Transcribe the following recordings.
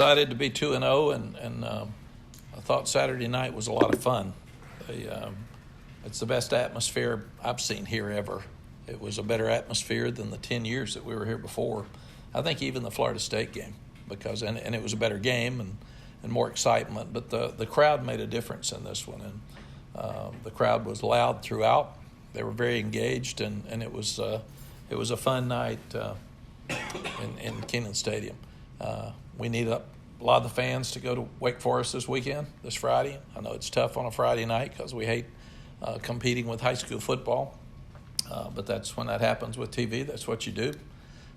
excited to be 2-0, and I thought Saturday night was a lot of fun. It's the best atmosphere I've seen here ever. It was a better atmosphere than the 10 years that we were here before. I think even the Florida State game, because and it was a better game and more excitement. But the crowd made a difference in this one, and the crowd was loud throughout. They were very engaged, and it was a fun night in Kenan Stadium. We need a lot of the fans to go to Wake Forest this Friday. I know it's tough on a Friday night because we hate competing with high school football, but that's when that happens with TV. That's what you do.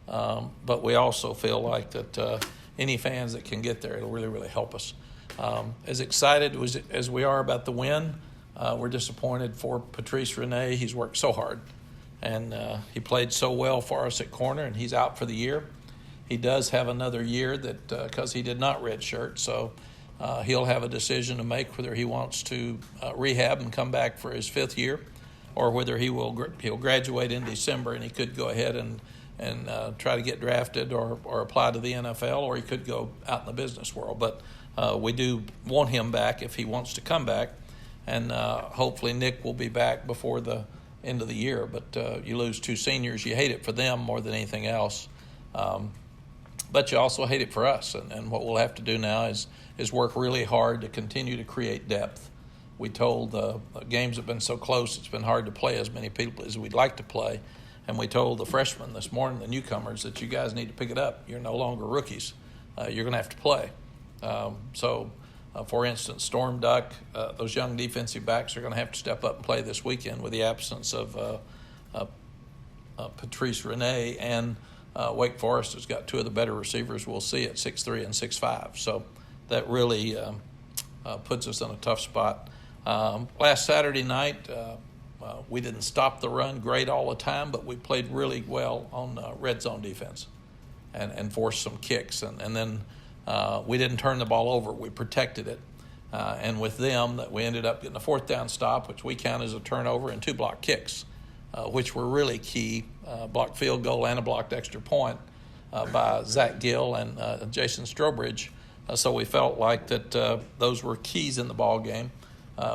But we also feel like that any fans that can get there, it'll really, really help us. As excited as we are about the win, we're disappointed for Patrice Rene. He's worked so hard, and he played so well for us at corner, and he's out for the year. He does have another year that because he did not redshirt, so he'll have a decision to make whether he wants to rehab and come back for his fifth year, or whether he'll graduate in December and he could go ahead and try to get drafted or apply to the NFL, or he could go out in the business world. But we do want him back if he wants to come back, and hopefully Nick will be back before the end of the year. But you lose two seniors, you hate it for them more than anything else. But you also hate it for us, and what we'll have to do now is work really hard to continue to create depth. We told the games have been so close, it's been hard to play as many people as we'd like to play, and we told the freshmen this morning, the newcomers, that you guys need to pick it up. You're no longer rookies. You're going to have to play. For instance, Storm Duck, those young defensive backs are going to have to step up and play this weekend with the absence of Patrice Rene, and Wake Forest has got two of the better receivers we'll see at 6'3" and 6'5". So that really puts us in a tough spot. Last Saturday night, we didn't stop the run great all the time, but we played really well on red zone defense and forced some kicks. And then we didn't turn the ball over. We protected it. And with them, that we ended up getting a fourth down stop, which we count as a turnover, and two block kicks, which were really key. Blocked field goal and a blocked extra point by Zach Gill and Jason Strobridge. So we felt like that those were keys in the ball game.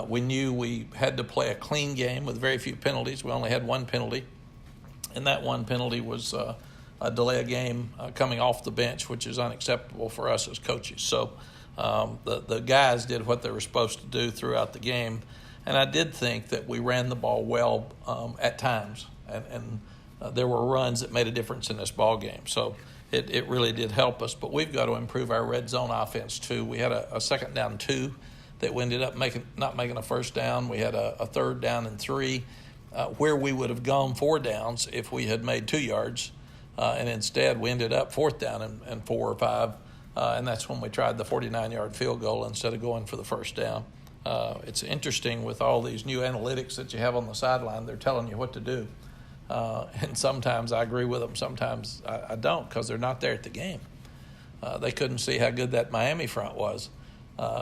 We knew we had to play a clean game with very few penalties. We only had one penalty, and that one penalty was a delay of game coming off the bench, which is unacceptable for us as coaches. So the guys did what they were supposed to do throughout the game, and I did think that we ran the ball well at times, and there were runs that made a difference in this ball game. So it really did help us, but we've got to improve our red zone offense too. We had a second down 2 that we ended up not making a first down. We had a third down and 3 where we would have gone 4 downs if we had made 2 yards, and instead we ended up fourth down and 4 or 5, and that's when we tried the 49-yard field goal instead of going for the first down. It's interesting with all these new analytics that you have on the sideline. They're telling you what to do. And sometimes I agree with them, sometimes I don't, because they're not there at the game. They couldn't see how good that Miami front was.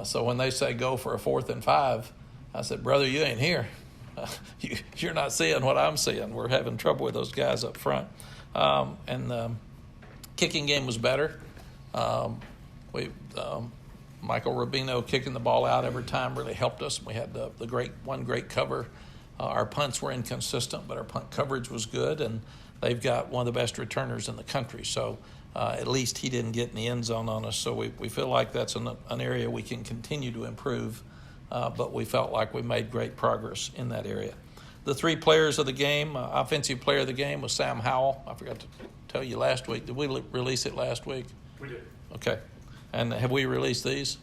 So when they say go for a 4th and 5, I said, brother, you ain't here. You're not seeing what I'm seeing. We're having trouble with those guys up front. And the kicking game was better. Michael Rubino kicking the ball out every time really helped us. We had the great cover. Our punts were inconsistent, but our punt coverage was good, and they've got one of the best returners in the country. So at least he didn't get in the end zone on us. So we feel like that's an area we can continue to improve, but we felt like we made great progress in that area. The 3 players of the game, offensive player of the game was Sam Howell. I forgot to tell you last week. Did we release it last week? We did. Okay. And have we released these?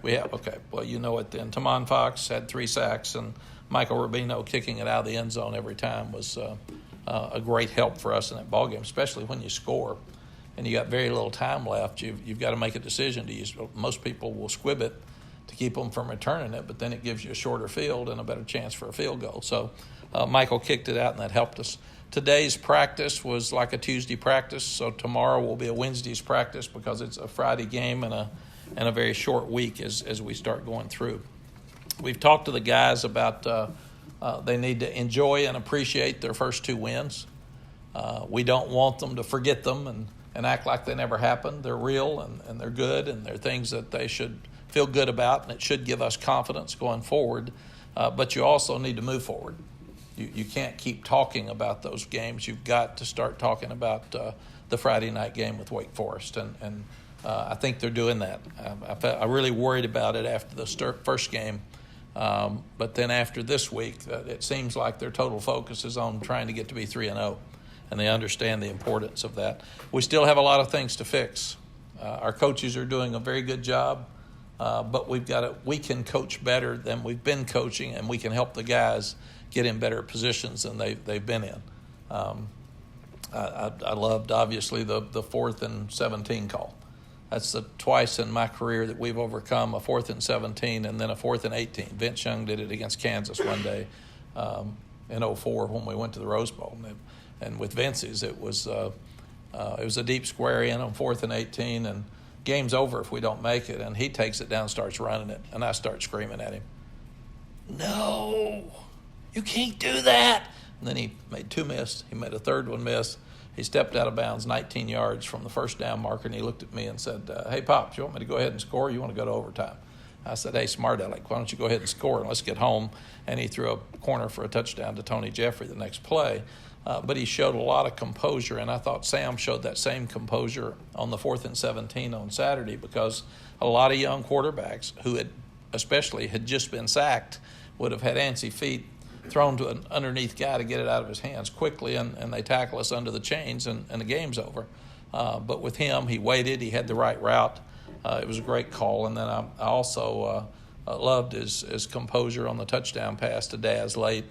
We have. Okay. Well, you know it then. Tamon Fox had 3 sacks, and Michael Rubino kicking it out of the end zone every time was a great help for us in that ballgame, especially when you score and you got very little time left. You've got to make a decision to use. Most people will squib it to keep them from returning it, but then it gives you a shorter field and a better chance for a field goal. So Michael kicked it out, and that helped us. Today's practice was like a Tuesday practice, so tomorrow will be a Wednesday's practice because it's a Friday game and a very short week as we start going through. We've talked to the guys about they need to enjoy and appreciate their first 2 wins. We don't want them to forget them and act like they never happened. They're real, and they're good, and they're things that they should feel good about, and it should give us confidence going forward. But you also need to move forward. You can't keep talking about those games. You've got to start talking about the Friday night game with Wake Forest, and I think they're doing that. I really worried about it after the first game, but then after this week, it seems like their total focus is on trying to get to be 3-0, and they understand the importance of that. We still have a lot of things to fix. Our coaches are doing a very good job, but we can coach better than we've been coaching, and we can help the guys get in better positions than they've been in. I loved, obviously, the 4th and 17 call. That's the twice in my career that we've overcome a 4th and 17 and then a 4th and 18. Vince Young did it against Kansas one day in 2004 when we went to the Rose Bowl. And with Vince's, it was a deep square in on 4th and 18, and game's over if we don't make it. And he takes it down, starts running it, and I start screaming at him, "No, you can't do that." And then he made 2 missed. He made a third one miss. He stepped out of bounds 19 yards from the first down marker, and he looked at me and said, "Hey, Pops, you want me to go ahead and score, or you want to go to overtime?" I said, "Hey, smart aleck, why don't you go ahead and score, and let's get home." And he threw a corner for a touchdown to Tony Jeffrey the next play. But he showed a lot of composure, and I thought Sam showed that same composure on the 4th and 17 on Saturday, because a lot of young quarterbacks who had just been sacked would have had antsy feet, thrown to an underneath guy to get it out of his hands quickly, and they tackle us under the chains, and the game's over. But with him, he waited. He had the right route. It was a great call. And then I also loved his composure on the touchdown pass to Daz late.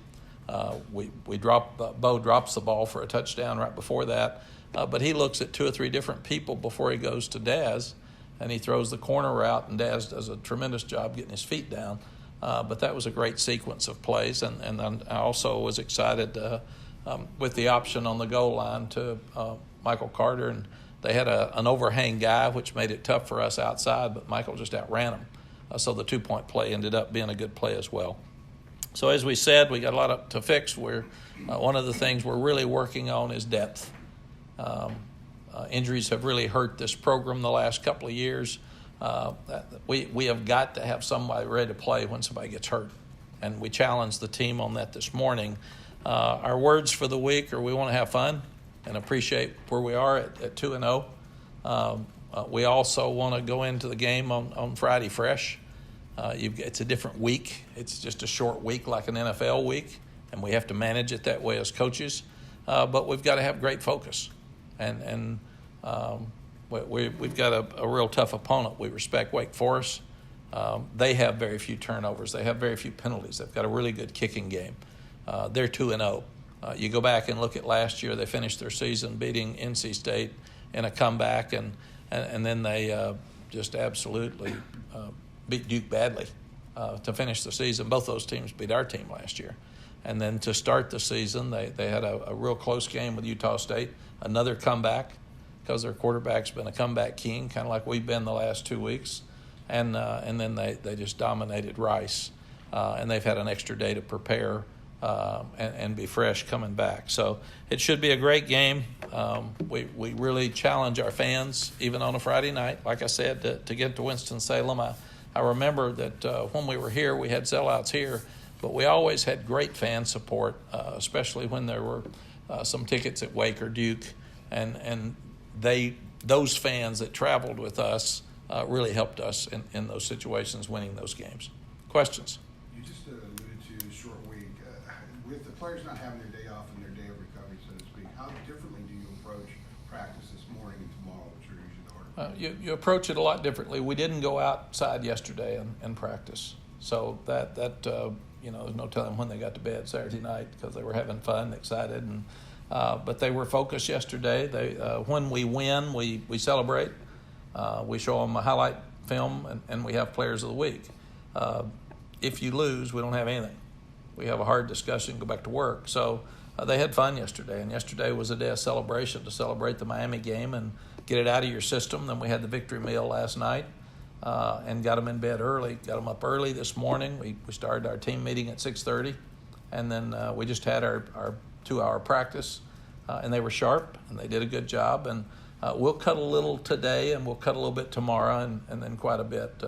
Bo drops the ball for a touchdown right before that, but he looks at 2 or 3 different people before he goes to Daz, and he throws the corner route, and Daz does a tremendous job getting his feet down. But that was a great sequence of plays, and I also was excited with the option on the goal line to Michael Carter, and they had an overhang guy, which made it tough for us outside, but Michael just outran him. So the 2-point play ended up being a good play as well. So as we said, we got a lot to fix. One of the things we're really working on is depth. Injuries have really hurt this program the last couple of years. We have got to have somebody ready to play when somebody gets hurt, and we challenged the team on that this morning. Our words for the week are: we want to have fun and appreciate where we are at 2-0. We also want to go into the game on Friday fresh. It's a different week. It's just a short week like an NFL week, and we have to manage it that way as coaches. But we've got to have great focus, and we've got a real tough opponent. We respect Wake Forest. They have very few turnovers. They have very few penalties. They've got a really good kicking game. They're 2-0. You go back and look at last year. They finished their season beating NC State in a comeback, and then they just absolutely beat Duke badly to finish the season. Both those teams beat our team last year. And then to start the season, they had a real close game with Utah State, another comeback, because their quarterback's been a comeback king, kind of like we've been the last 2 weeks. And then they just dominated Rice. And they've had an extra day to prepare and be fresh coming back. So it should be a great game. We really challenge our fans, even on a Friday night, like I said, to get to Winston-Salem. I remember that when we were here, we had sellouts here, but we always had great fan support, especially when there were some tickets at Wake or Duke, and those fans that traveled with us really helped us in those situations, winning those games. Questions? You just alluded to a short week. With the players not having their day off and their day of recovery, so to speak, how differently do you approach practice this morning and tomorrow, which are usually the harder? You approach it a lot differently. We didn't go outside yesterday and practice, so that there's no telling when they got to bed Saturday night, because they were having fun, excited, and but they were focused yesterday. When we win, we celebrate. We show them a highlight film, and we have players of the week. If you lose, we don't have anything. We have a hard discussion, go back to work. So they had fun yesterday, and yesterday was a day of celebration to celebrate the Miami game and get it out of your system. Then we had the victory meal last night and got them in bed early, got them up early this morning. We started our team meeting at 6:30, and then we just had our 2-hour practice, and they were sharp, and they did a good job. And we'll cut a little today, and we'll cut a little bit tomorrow, and then quite a bit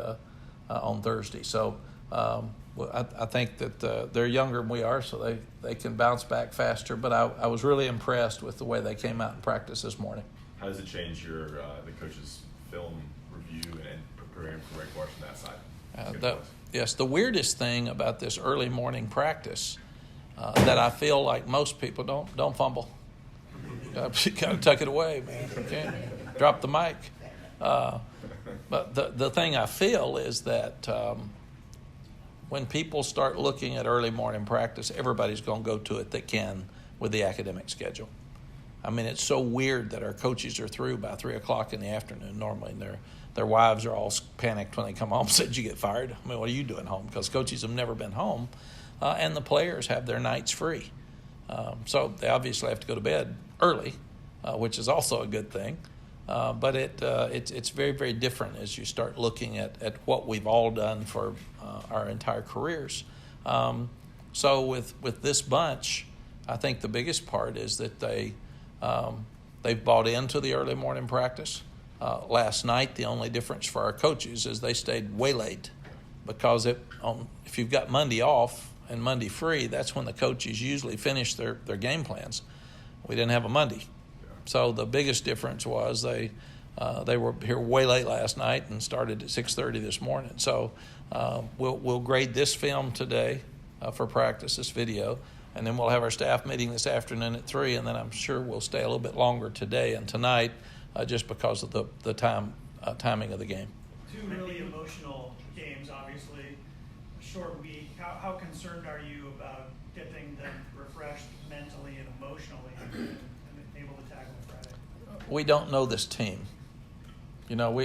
on Thursday. So I think that they're younger than we are, so they can bounce back faster. But I was really impressed with the way they came out and practiced this morning. How does it change your the coach's film review and preparing for Wake Forest on that side? Yes, the weirdest thing about this early morning practice that I feel like most people don't fumble. You got to tuck it away, man. Okay, drop the mic. But the thing I feel is that when people start looking at early morning practice, everybody's going to go to it that can with the academic schedule. I mean, it's so weird that our coaches are through by 3 o'clock in the afternoon normally, and their wives are all panicked when they come home and say, "Did you get fired?" I mean, what are you doing home? Because coaches have never been home, and the players have their nights free. So they obviously have to go to bed early, which is also a good thing. But it's very, very different as you start looking at what we've all done for our entire careers. So with this bunch, I think the biggest part is that they've bought into the early morning practice. Last night, the only difference for our coaches is they stayed way late, because if you've got Monday off and Monday free, that's when the coaches usually finish their game plans. We didn't have a Monday. So the biggest difference was they were here way late last night and started at 6:30 this morning. So we'll grade this film today for practice, this video, and then we'll have our staff meeting this afternoon at 3, and then I'm sure we'll stay a little bit longer today and tonight just because of the timing of the game. Two really emotional games, obviously. A short week. How concerned are you about getting them refreshed mentally and emotionally and able to tackle Friday? We don't know this team. You know,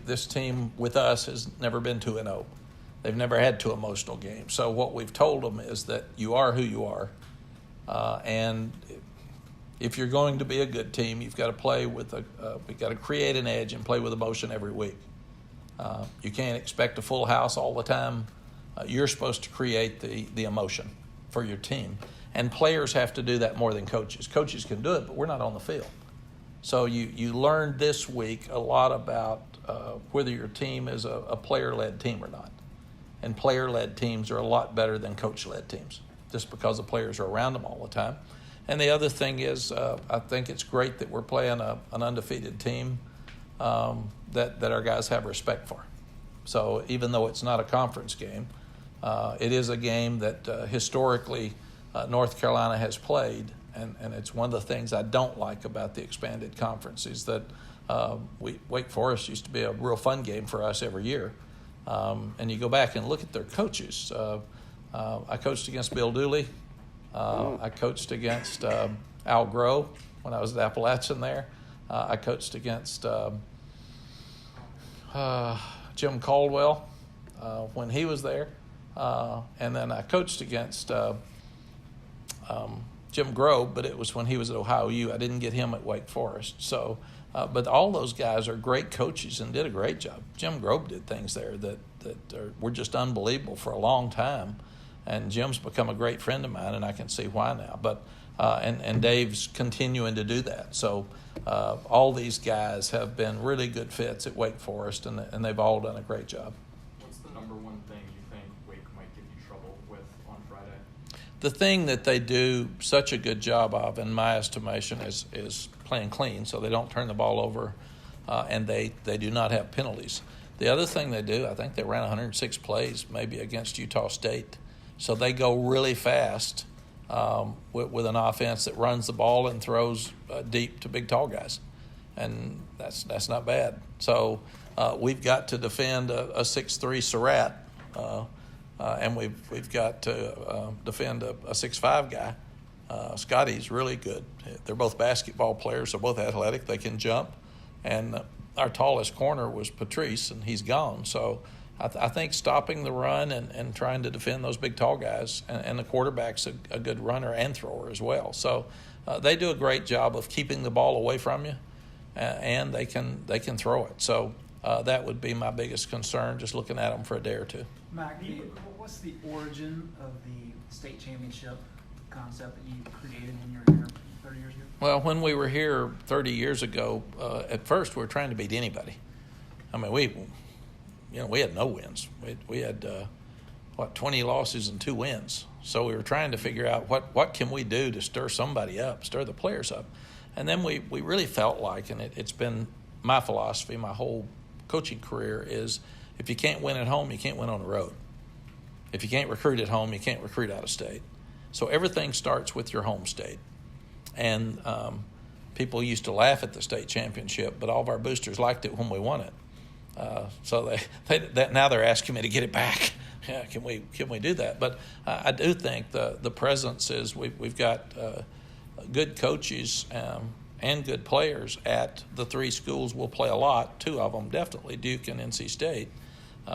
this team with us has never been 2-0. They've never had 2 emotional games. So what we've told them is that you are who you are, and if you're going to be a good team, you've got to play with we've got to create an edge and play with emotion every week. You can't expect a full house all the time. You're supposed to create the emotion for your team, and players have to do that more than coaches. Coaches can do it, but we're not on the field. So you learned this week a lot about whether your team is a player-led team or not. And player-led teams are a lot better than coach-led teams, just because the players are around them all the time. And the other thing is, I think it's great that we're playing an undefeated team that our guys have respect for. So even though it's not a conference game, it is a game that historically North Carolina has played, and it's one of the things I don't like about the expanded conference is that Wake Forest used to be a real fun game for us every year. And you go back and look at their coaches. I coached against Bill Dooley. I coached against Al Groh when I was at Appalachian there. I coached against Jim Caldwell when he was there. And then I coached against Jim Grobe, but it was when he was at Ohio U. I didn't get him at Wake Forest. So, but all those guys are great coaches and did a great job. Jim Grobe did things there that were just unbelievable for a long time. And Jim's become a great friend of mine, and I can see why now. But and Dave's continuing to do that. So all these guys have been really good fits at Wake Forest, and they've all done a great job. What's the number one thing you think Wake might give you trouble with on Friday? The thing that they do such a good job of, in my estimation, is playing clean, so they don't turn the ball over, and they do not have penalties. The other thing they do, I think they ran 106 plays maybe against Utah State. So they go really fast with an offense that runs the ball and throws deep to big, tall guys. And that's not bad. So we've got to defend a 6'3" Surratt, and we've got to defend a 6'5" guy. Scotty's really good. They're both basketball players. They're both athletic. They can jump. And our tallest corner was Patrice, and he's gone. So I think stopping the run and trying to defend those big, tall guys, and the quarterback's a good runner and thrower as well. So they do a great job of keeping the ball away from you, and they can throw it. So that would be my biggest concern, just looking at them for a day or two. Mack, what's the origin of the state championship concept that you created in your 30 years ago? Well, when we were here 30 years ago, at first we were trying to beat anybody. I mean, we had no wins. We had 20 losses and 2 wins. So we were trying to figure out what can we do to stir somebody up, stir the players up. And then we really felt like, and it's been my philosophy my whole coaching career, is if you can't win at home, you can't win on the road. If you can't recruit at home, you can't recruit out of state. So everything starts with your home state. And people used to laugh at the state championship, but all of our boosters liked it when we won it. So now they're asking me to get it back. Yeah, can we do that? But I do think the presence is we've got good coaches and good players at the 3 schools. We'll play a lot, 2 of them definitely, Duke and NC State.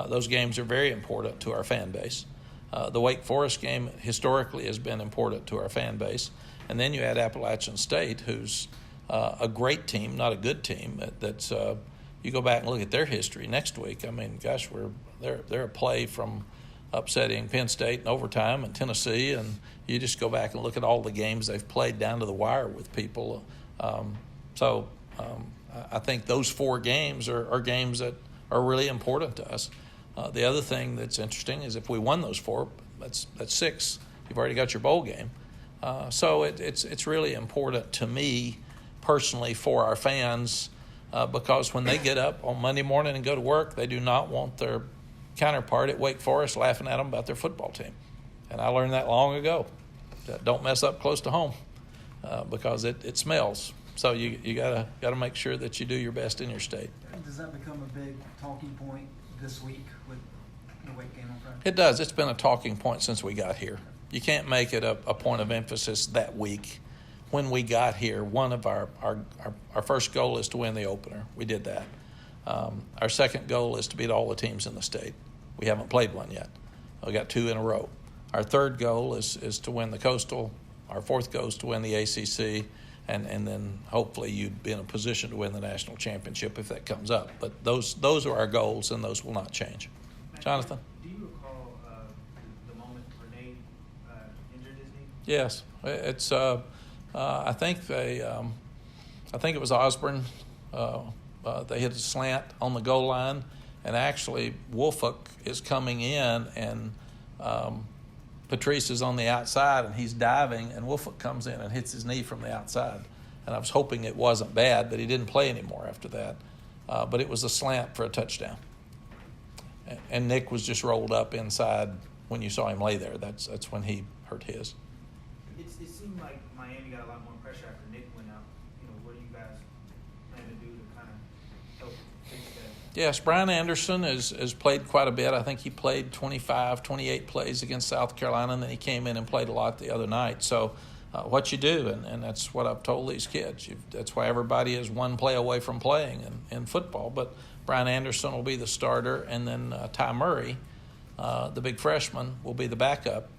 Those games are very important to our fan base. The Wake Forest game historically has been important to our fan base. And then you add Appalachian State, who's a great team, not a good team. That's you go back and look at their history next week. I mean, gosh, they're a play from upsetting Penn State in overtime and Tennessee, and you just go back and look at all the games they've played down to the wire with people. I think those 4 games are games that are really important to us. The other thing that's interesting is if we won those 4, that's 6. You've already got your bowl game. So it's really important to me personally for our fans because when they get up on Monday morning and go to work, they do not want their counterpart at Wake Forest laughing at them about their football team. And I learned that long ago. Don't mess up close to home because it smells. So you gotta make sure that you do your best in your state. Does that become a big talking point this week with the Wake game on Friday? It does. It's been a talking point since we got here. You can't make it a point of emphasis that week. When we got here, one of our first goal is to win the opener. We did that. Our second goal is to beat all the teams in the state. We haven't played one yet. We got 2 in a row. Our third goal is to win the Coastal. Our fourth goal is to win the ACC. And then hopefully you'd be in a position to win the national championship if that comes up. But those are our goals, and those will not change. Jonathan? Do you recall the moment Renee injured his knee? Yes, it's. I think it was Osborne. They hit a slant on the goal line, and actually Woolfolk is coming in, and Patrice is on the outside, and he's diving, and Woolfolk comes in and hits his knee from the outside. And I was hoping it wasn't bad, but he didn't play anymore after that. But it was a slant for a touchdown. And Nick was just rolled up inside when you saw him lay there. That's when he hurt his. It seemed like Miami got a lot more pressure after Nick went out. What do you guys plan to do to kind of help fix that? Yes, Brian Anderson has played quite a bit. I think he played 25, 28 plays against South Carolina, and then he came in and played a lot the other night. So what you do, and that's what I've told these kids, that's why everybody is one play away from playing in football. But Brian Anderson will be the starter, and then Ty Murray, the big freshman, will be the backup.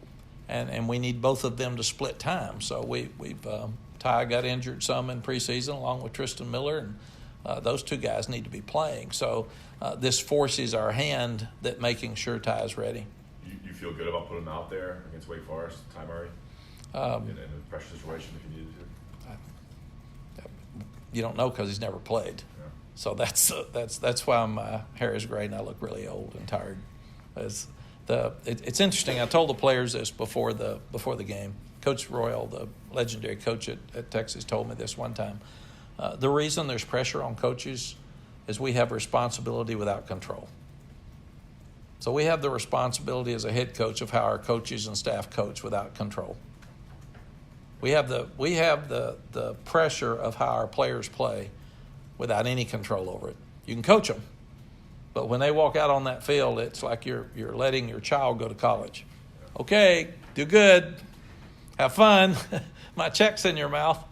And we need both of them to split time. So we've Ty got injured some in preseason along with Tristan Miller, and those 2 guys need to be playing. So this forces our hand that making sure Ty is ready. You feel good about putting him out there against Wake Forest, Ty Murray, in a pressure situation if you needed to? You don't know because he's never played. Yeah. So that's why my hair is gray and I look really old and tired. It's interesting. I told the players this before the game. Coach Royal, the legendary coach at Texas, told me this one time. The reason there's pressure on coaches is we have responsibility without control. So we have the responsibility as a head coach of how our coaches and staff coach without control. We have the pressure of how our players play without any control over it. You can coach them, but when they walk out on that field, it's like you're letting your child go to college. Okay, do good, have fun. My check's in your mouth.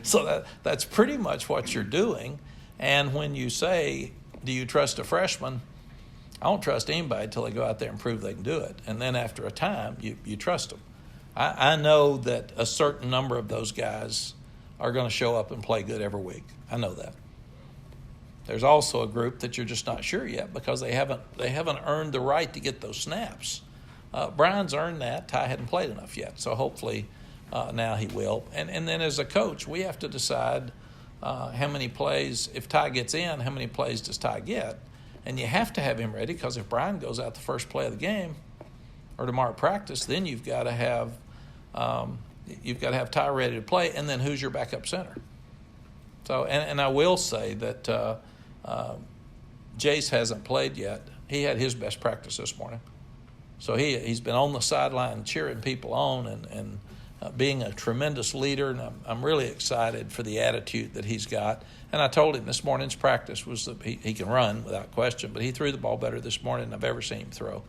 So that's pretty much what you're doing. And when you say, do you trust a freshman? I don't trust anybody until they go out there and prove they can do it. And then after a time, you trust them. I know that a certain number of those guys are going to show up and play good every week. I know that. There's also a group that you're just not sure yet because they haven't earned the right to get those snaps. Brian's earned that. Ty hadn't played enough yet. So hopefully now he will. And then as a coach, we have to decide how many plays, if Ty gets in, how many plays does Ty get? And you have to have him ready, because if Brian goes out the first play of the game or tomorrow at practice, then you've got to have Ty ready to play. And then who's your backup center? So, and I will say that Jace hasn't played yet. He had his best practice this morning. So he's been on the sideline cheering people on and being a tremendous leader. And I'm really excited for the attitude that he's got. And I told him this morning's practice was that he can run without question, but he threw the ball better this morning than I've ever seen him throw,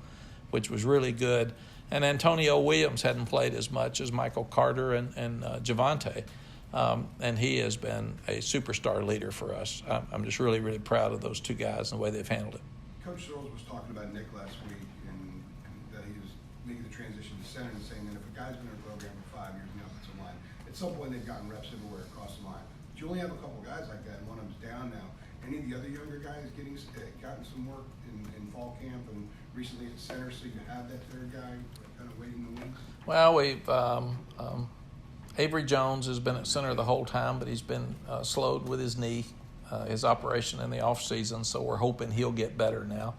which was really good. And Antonio Williams hadn't played as much as Michael Carter and Javante. And he has been a superstar leader for us. I'm just really, really proud of those two guys and the way they've handled it. Coach Searles was talking about Nick last week and that he was making the transition to center and saying that if a guy's been in a program for 5 years in the offensive line, at some point they've gotten reps everywhere across the line. But you only have a couple guys like that, and one of them's down now. Any of the other younger guys gotten some work in fall camp and recently at center, so you have that third guy kind of waiting in the wings? Well, we've Avery Jones has been at center the whole time, but he's been slowed with his knee, his operation in the off season. So we're hoping he'll get better now.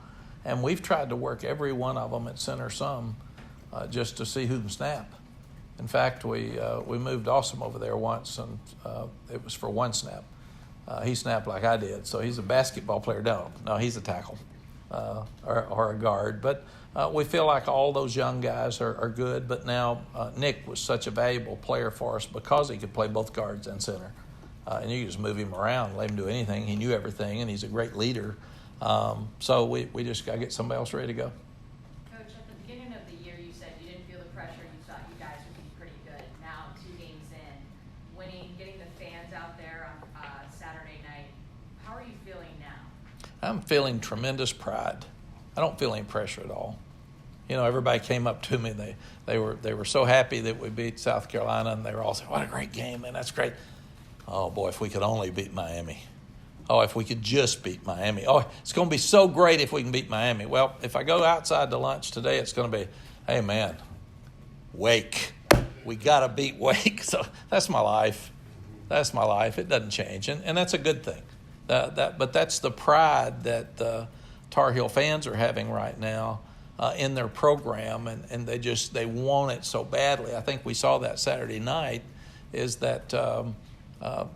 And we've tried to work every one of them at center some, just to see who can snap. In fact, we moved Awesome over there once, and it was for one snap. He snapped like I did, so he's a basketball player. No, he's a tackle or a guard. But we feel like all those young guys are good. But now Nick was such a valuable player for us because he could play both guards and center. And you could just move him around, let him do anything. He knew everything, and he's a great leader. So we just got to get somebody else ready to go. Coach, at the beginning of the year, you said you didn't feel the pressure. You thought you guys would be pretty good. Now, 2 games in, winning, getting the fans out there on Saturday night, how are you feeling now? I'm feeling tremendous pride. I don't feel any pressure at all. You know, everybody came up to me. They were so happy that we beat South Carolina, and they were all saying, "What a great game, man! That's great." Oh boy, if we could only beat Miami. Oh, if we could just beat Miami. Oh, it's going to be so great if we can beat Miami. Well, if I go outside to lunch today, it's going to be, hey man, Wake. We got to beat Wake. So that's my life. That's my life. It doesn't change, and that's a good thing. But that's the pride that the Tar Heel fans are having right now in their program, and they want it so badly. I think we saw that Saturday night. Is that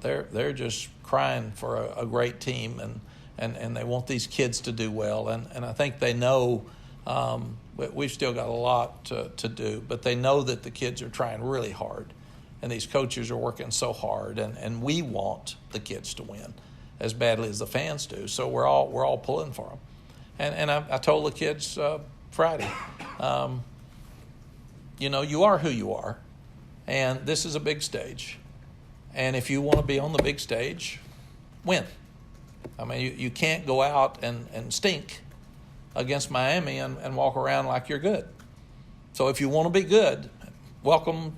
they're just crying for a great team, and they want these kids to do well, and I think they know we've still got a lot to do, but they know that the kids are trying really hard, and these coaches are working so hard, and we want the kids to win as badly as the fans do. So we're all pulling for them, and I told the kids Friday, you are who you are, and this is a big stage. And if you want to be on the big stage, win. I mean, you can't go out and stink against Miami and walk around like you're good. So if you want to be good, welcome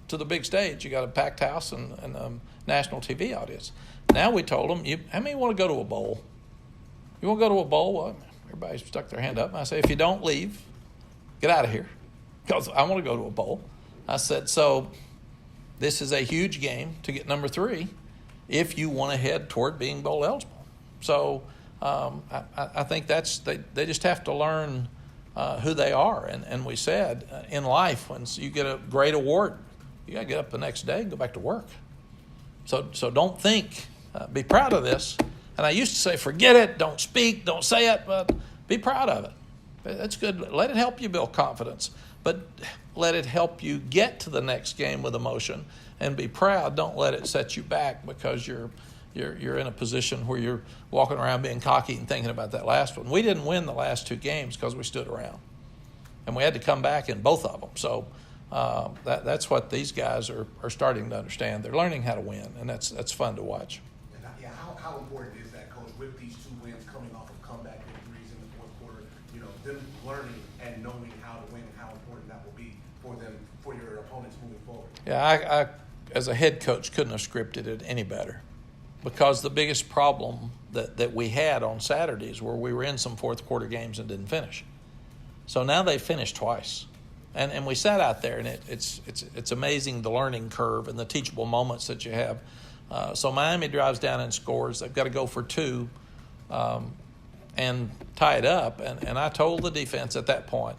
to the big stage. You got a packed house and a national TV audience. Now we told them, how many want to go to a bowl? You want to go to a bowl? Well, everybody stuck their hand up. And I say, if you don't leave, get out of here, because I want to go to a bowl. I said, so this is a huge game to get number 3 if you want to head toward being bowl eligible. So I think they just have to learn who they are. And we said in life, when you get a great award, you got to get up the next day and go back to work. So don't think, be proud of this. And I used to say, forget it, don't speak, don't say it, but be proud of it. That's good. Let it help you build confidence. But let it help you get to the next game with emotion and be proud. Don't let it set you back because you're in a position where you're walking around being cocky and thinking about that last one. We didn't win the last 2 games because we stood around, and we had to come back in both of them. So that's what these guys are starting to understand. They're learning how to win, and that's fun to watch. And how important is that, Coach, with these 2 wins coming off of comeback victories in the 4th quarter? Them learning and knowing how to win and how important that will be for them, for your opponents moving forward. Yeah, I as a head coach couldn't have scripted it any better, because the biggest problem that we had on Saturdays were we were in some 4th quarter games and didn't finish. So now they finished twice. And we sat out there, and it's amazing the learning curve and the teachable moments that you have. So Miami drives down and scores. They've got to go for 2 and tie it up. And I told the defense at that point,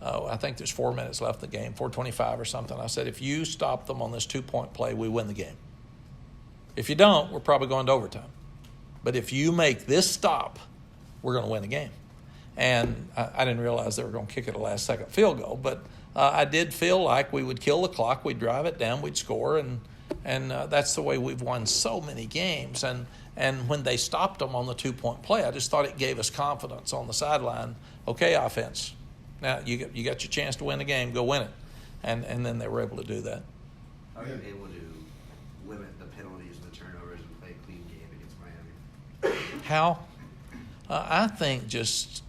I think there's 4 minutes left in the game, 4:25 or something. I said, if you stop them on this 2-point play, we win the game. If you don't, we're probably going to overtime. But if you make this stop, we're going to win the game. And I didn't realize they were going to kick it a last-second field goal. But I did feel like we would kill the clock, we'd drive it down, we'd score, and that's the way we've won so many games. And when they stopped them on the 2-point play, I just thought it gave us confidence on the sideline. Okay, offense, now you got your chance to win the game, go win it. And then they were able to do that. Are you able to limit the penalties and the turnovers and play a clean game against Miami? How? I think just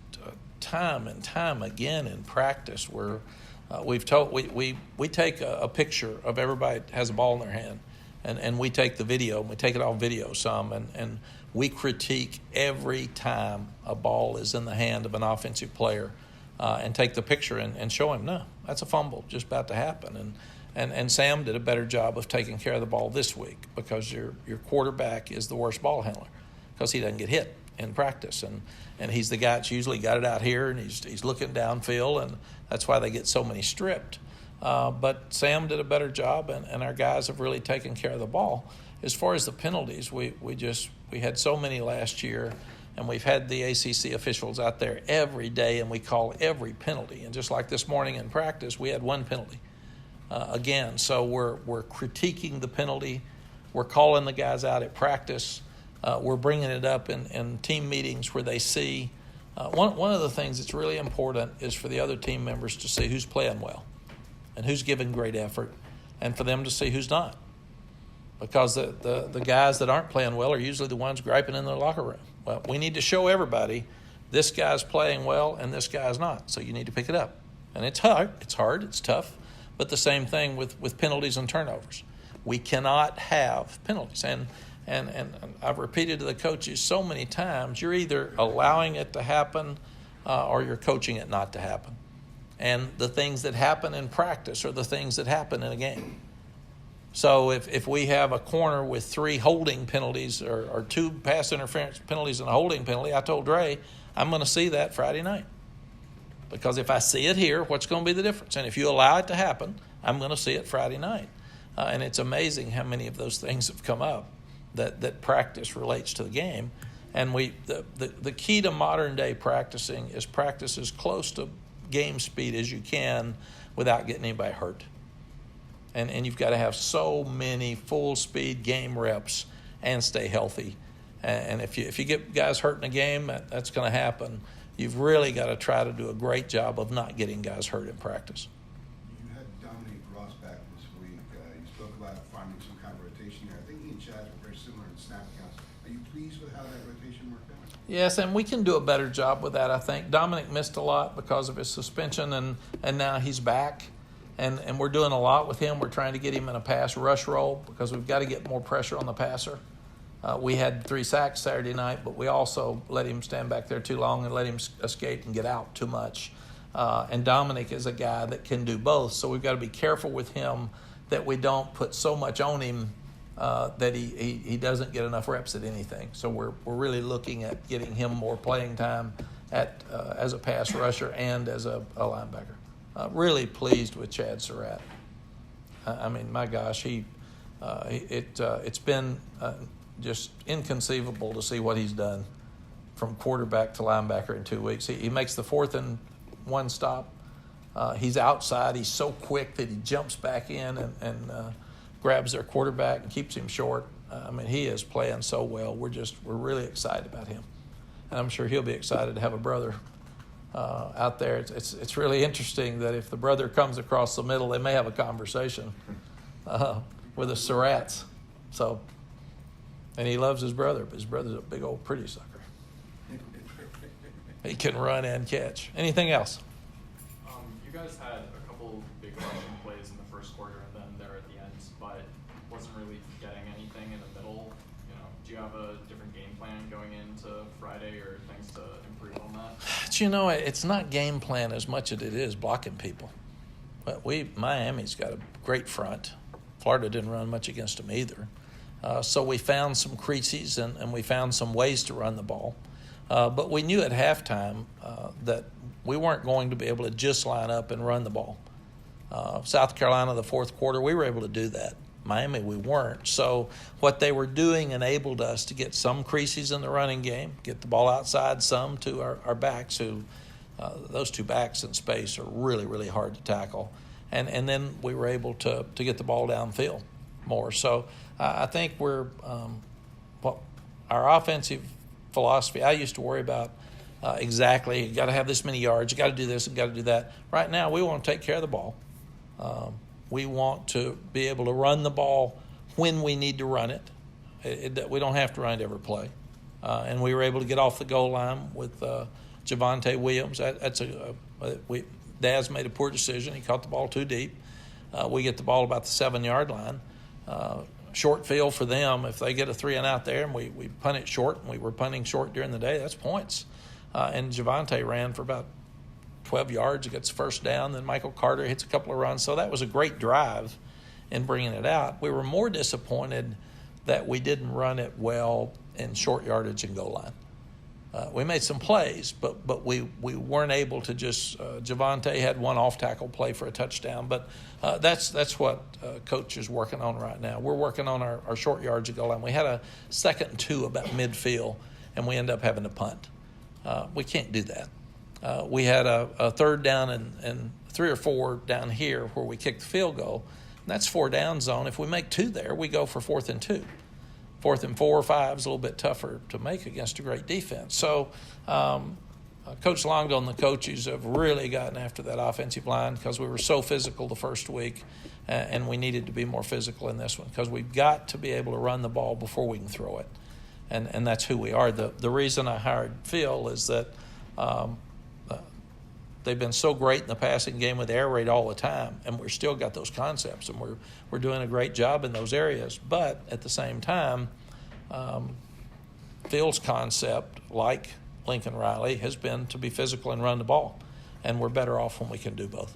time and time again in practice where we take a picture of everybody that has a ball in their hand, and we take the video, and we take it off video some, and we critique every time a ball is in the hand of an offensive player, and take the picture and show him, no, that's a fumble just about to happen. And Sam did a better job of taking care of the ball this week because your quarterback is the worst ball handler because he doesn't get hit in practice, and he's the guy that's usually got it out here, and he's looking downfield, and that's why they get so many stripped. But Sam did a better job, and our guys have really taken care of the ball. As far as the penalties, we had so many last year, and we've had the ACC officials out there every day, and we call every penalty. And just like this morning in practice, we had 1 penalty again. So we're critiquing the penalty. We're calling the guys out at practice. We're bringing it up in team meetings where they see. One of the things that's really important is for the other team members to see who's playing well and who's giving great effort, and for them to see who's not. Because the guys that aren't playing well are usually the ones griping in the locker room. Well, we need to show everybody this guy's playing well and this guy's not, so you need to pick it up. And it's hard, it's tough, but the same thing with penalties and turnovers. We cannot have penalties. And I've repeated to the coaches so many times, you're either allowing it to happen or you're coaching it not to happen. And the things that happen in practice are the things that happen in a game. So if we have a corner with 3 holding penalties or 2 pass interference penalties and a holding penalty, I told Dre, I'm going to see that Friday night. Because if I see it here, what's going to be the difference? And if you allow it to happen, I'm going to see it Friday night. And it's amazing how many of those things have come up that practice relates to the game. And the key to modern day practicing is practice as close to game speed as you can without getting anybody hurt. And you've got to have so many full speed game reps and stay healthy. And if you get guys hurt in a game, that's going to happen. You've really got to try to do a great job of not getting guys hurt in practice. You had Dominic Ross back this week. You spoke about finding some kind of rotation there. I think he and Chad were very similar in snap counts. Are you pleased with how that rotation worked out? Yes, and we can do a better job with that, I think. Dominic missed a lot because of his suspension, and now he's back. And we're doing a lot with him. We're trying to get him in a pass rush role because we've got to get more pressure on the passer. We had 3 sacks Saturday night, but we also let him stand back there too long and let him escape and get out too much. And Dominic is a guy that can do both, so we've got to be careful with him that we don't put so much on him that he doesn't get enough reps at anything. So we're really looking at getting him more playing time as a pass rusher and as a linebacker. Really pleased with Chad Surratt. I mean, my gosh, it's been just inconceivable to see what he's done from quarterback to linebacker in 2 weeks. He makes the 4th and 1 stop. He's outside. He's so quick that he jumps back in and grabs their quarterback and keeps him short. I mean, he is playing so well. We're really excited about him, and I'm sure he'll be excited to have a brother out there. It's really interesting that if the brother comes across the middle, they may have a conversation with the Surratts. So, and he loves his brother, but his brother's a big old pretty sucker. He can run and catch. Anything else? You guys had a couple big rushing plays in the first quarter and then there at the end, but wasn't really getting anything in the middle. Do you have a different game plan going into Friday or things to improve on that? It's not game plan as much as it is blocking people. But Miami's got a great front. Florida didn't run much against them either. So we found some creases and we found some ways to run the ball. But we knew at halftime that we weren't going to be able to just line up and run the ball. South Carolina, the fourth quarter, we were able to do that. Miami, we weren't. So what they were doing enabled us to get some creases in the running game, get the ball outside some to our backs, who those two backs in space are really, really hard to tackle. And then we were able to get the ball downfield more. So I think we're our offensive philosophy, I used to worry about exactly, you got to have this many yards, you got to do this and got to do that. Right now, we want to take care of the ball. We want to be able to run the ball when we need to run it. We don't have to run it every play. And we were able to get off the goal line with Javonte Williams. Daz made a poor decision. He caught the ball too deep. We get the ball about the 7-yard line. Short field for them. If they get a 3 and out there and we punt it short, and we were punting short during the day, that's points. And Javonte ran for about 12 yards. He gets first down. Then Michael Carter hits a couple of runs. So that was a great drive in bringing it out. We were more disappointed that we didn't run it well in short yardage and goal line. We made some plays, but we weren't able to just Javonte had one off-tackle play for a touchdown. But that's what Coach is working on right now. We're working on our short yards and goal line. We had a 2nd and 2 about midfield, and we end up having to punt. We can't do that. We had a 3rd down and 3 or 4 down here where we kicked the field goal. And that's 4 down zone. If we make 2 there, we go for 4th and 2. 4th and 4 or 5 is a little bit tougher to make against a great defense. So Coach Longo and the coaches have really gotten after that offensive line because we were so physical the first week, and we needed to be more physical in this one because we've got to be able to run the ball before we can throw it. And that's who we are. The reason I hired Phil is that they've been so great in the passing game with air raid all the time, and we've still got those concepts, and we're doing a great job in those areas. But at the same time, Phil's concept, like Lincoln Riley, has been to be physical and run the ball, and we're better off when we can do both.